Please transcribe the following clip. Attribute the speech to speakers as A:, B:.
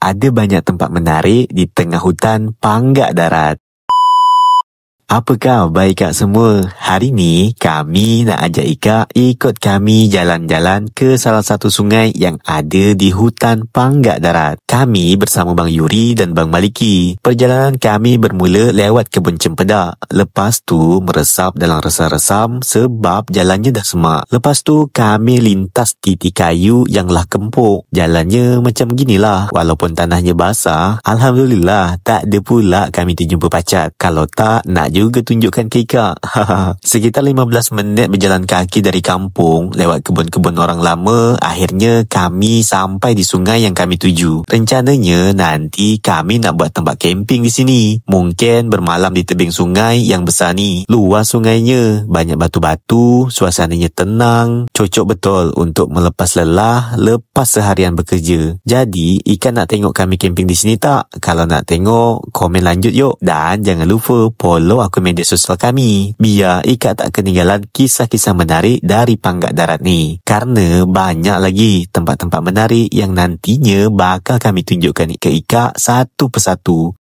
A: ada banyak tempat menarik di tengah hutan Panggak Darat. Apa khabar Ika semua? Hari ni kami nak ajak Ika ikut kami jalan-jalan ke salah satu sungai yang ada di hutan Panggak Darat. Kami bersama Bang Yuri dan Bang Maliki. Perjalanan kami bermula lewat kebun cempedak. Lepas tu meresap dalam resam-resam sebab jalannya dah semak. Lepas tu kami lintas titi kayu yang lah kempuk. Jalannya macam ginilah. Walaupun tanahnya basah, Alhamdulillah tak ada pula kami terjumpa pacat. Kalau tak, nak juga tunjukkan ke Ika. Sekitar 15 minit berjalan kaki dari kampung lewat kebun-kebun orang lama, akhirnya kami sampai di sungai yang kami tuju. Rencananya nanti kami nak buat tempat camping di sini. Mungkin bermalam di tebing sungai yang besar ni. Luas sungainya, banyak batu-batu, suasananya tenang, cocok betul untuk melepas lelah lepas seharian bekerja. Jadi, Ika nak tengok kami camping di sini tak? Kalau nak tengok, komen lanjut yuk. Dan jangan lupa follow akun media sosial kami, biar Ika tak ketinggalan kisah-kisah menarik dari Panggak Darat ni. Karena banyak lagi tempat-tempat menarik yang nantinya bakal kami tunjukkan ke Ika satu persatu.